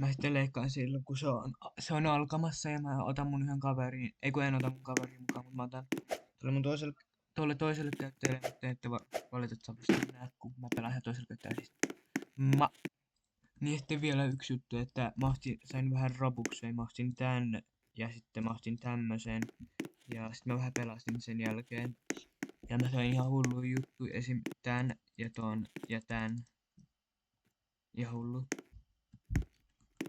Mä sitten leikkaan silloin, kun se on alkamassa ja mä otan mun yhden kaverin. Ei kun en ota mun kaverin mukaan, mutta mä otan tuolle toiselle käyttäjälle, mutta te ette valitettavasti näe, kun mä pelaan ihan toiselle käyttäjälle. Niin sitten vielä yksi juttu, että sain vähän Robuxia, mä ostin tän ja sitten mä ostin tämmösen. Ja sitten mä vähän pelastin sen jälkeen. Ja mä sain ihan hullu juttu, esim. Tän ja ton ja tän. Ihan hullu.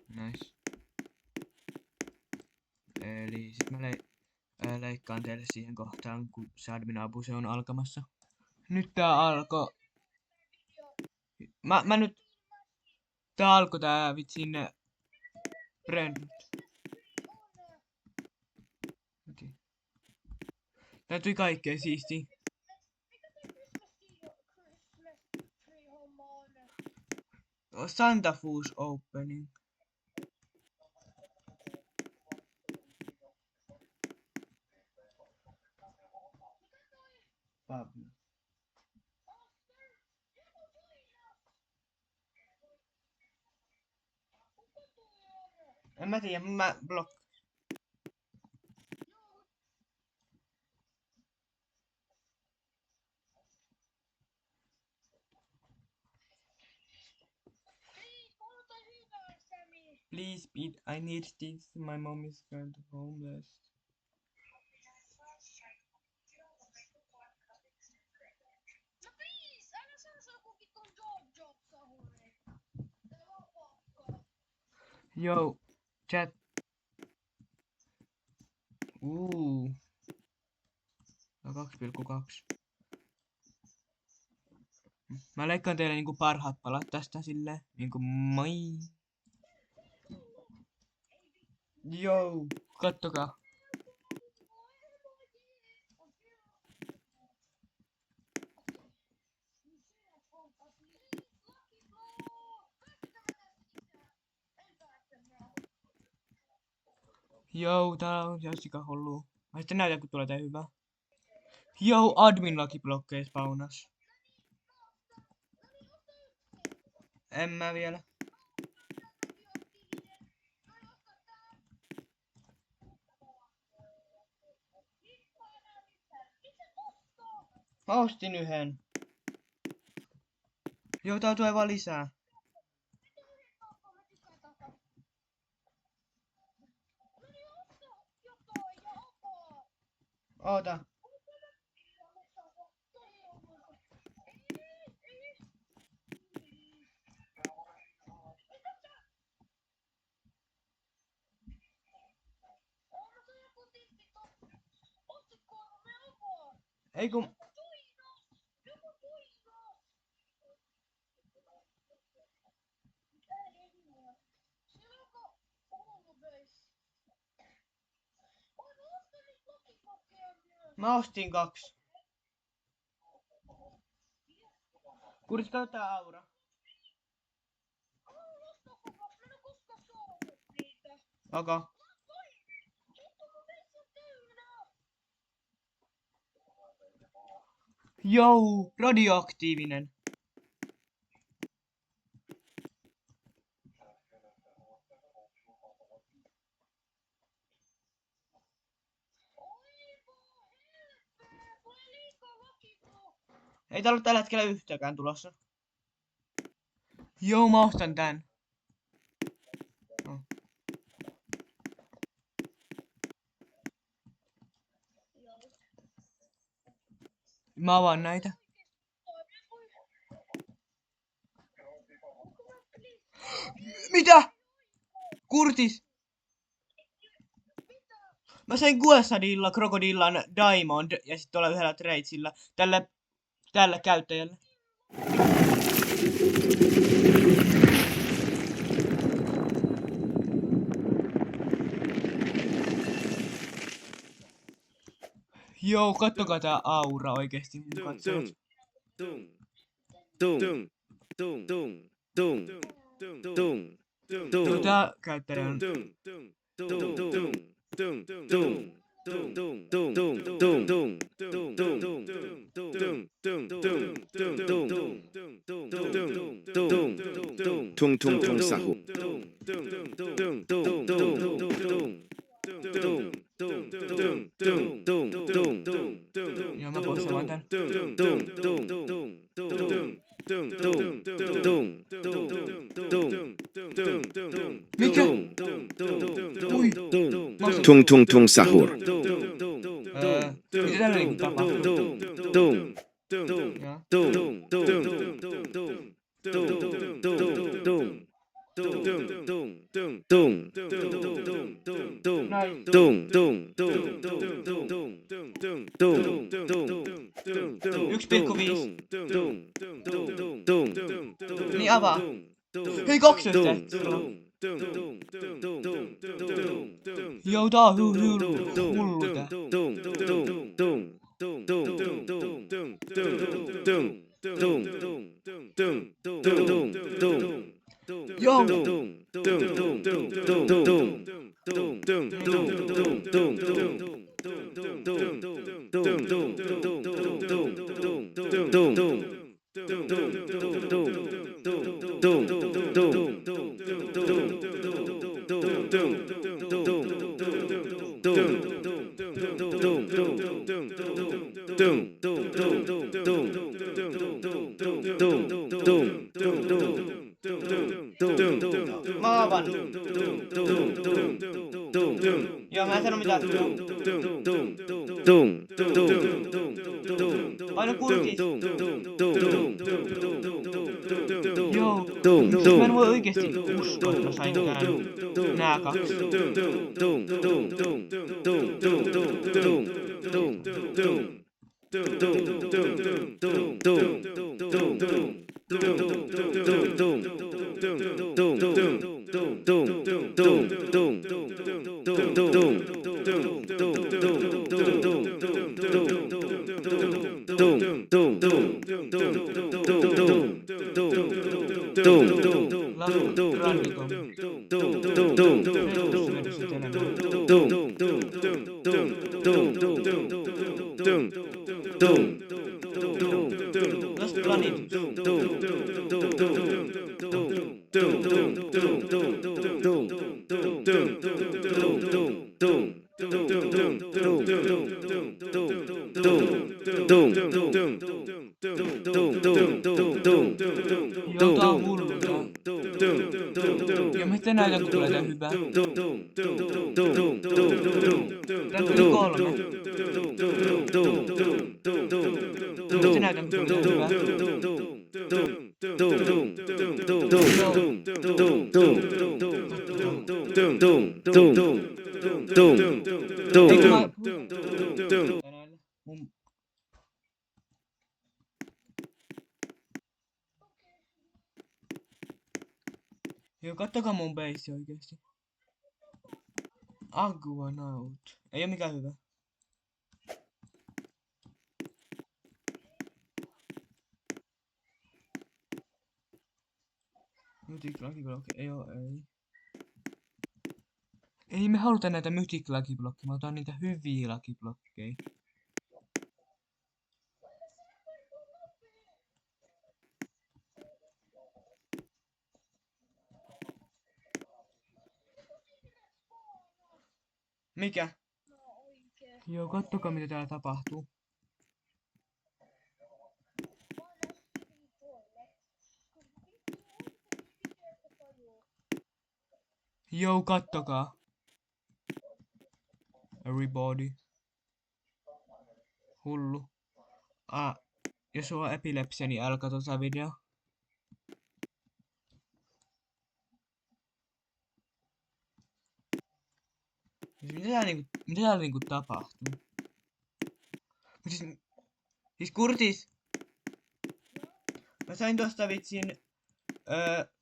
Nice. Eli sit mä leikkaan teille siihen kohtaan, kun se admin apu se on alkamassa. Nyt tää alkoi. Mä nyt... Tää alkoi tää vitsin... Brand. Okay. Tää tuli kaikkea siistiä. Santa Fus Opening. Pablo. En mä tiedä, mä blokkaan. Please, Pete, I need sticks. My mom is kind of homeless. Yo, chat. No 2,2. Mä leikkaan teille niinku parhaat palat tästä silleen. Niinku moi. Yo, kattokaa. Joo, tää on ihan sikahullu. Mä sitten näytän, kun tulee tää hyvä. Joo, admin lakiblokkeja spawnas. En mä vielä. Mä ostin yhden. Joo, tää tulee vaan lisää. Oota. Ei kun... Mä ostin 2. Kurit, tää aura. Okay. Jou, radioaktiivinen. Ei täällä ole tällä hetkellä yhtäkään tulossa. Joo, mä ostan tän. Oh. Mä avaan näitä. Mitä? Kurtis! Mä sain Guesadilla, Krokodillan Diamond ja sit tuolla yhdellä Tradesilla tällä käyttäjällä. Joo, kattokaa tää aura oikeesti. Tää käyttäjä on... Tung tung tung sahur. Joo, mä poistan vaan tän. Mikä? Ui! Tung tung tung sahur. Mitä täällä niinku tapahtuu? Joo. 1,5. Niin avaa. Hei, 12. Joo, tää on hullu tää. Joo. Mä avaan. Joo, mä en sano mitään. Paino kurkis. Joo. Mä en voi oikeesti uskoa, että mä sain nää kaksi. Joo, tää on hullu tää. Ja mä sitten näytän, kun tulee tää hyvä. Tää tuli 3. Mä sitten näytän, kun tulee tää hyvä. Joo, kattokaa mun beissi oikeesti. Aguanaut. Ei oo mikään hyvä. Mythic Lucky Block, ei oo, ei. Ei me haluta näitä Mythic Lucky Blockia, me otan niitä hyviä Lucky Blockeja. Mikä? Joo, kattokaa mitä täällä tapahtuu. Joo, kattokaa. Everybody. Hullu. Jos sulla on epilepsia, niin älä katso tätä videoa. Mitä täällä niinku tapahtuu? Siis Kurtis! Mä sain tosta vitsin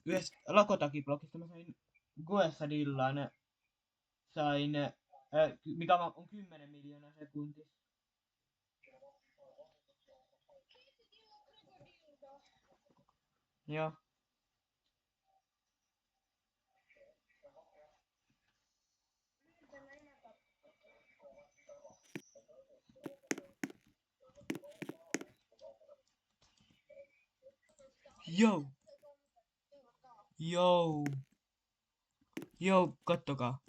yhdessä Lakotakiblogista, mä sain Goefadillan sain mikä on 10 miljoonaa sekuntia. Joo. Jou! Jou! Jou, kattokaa.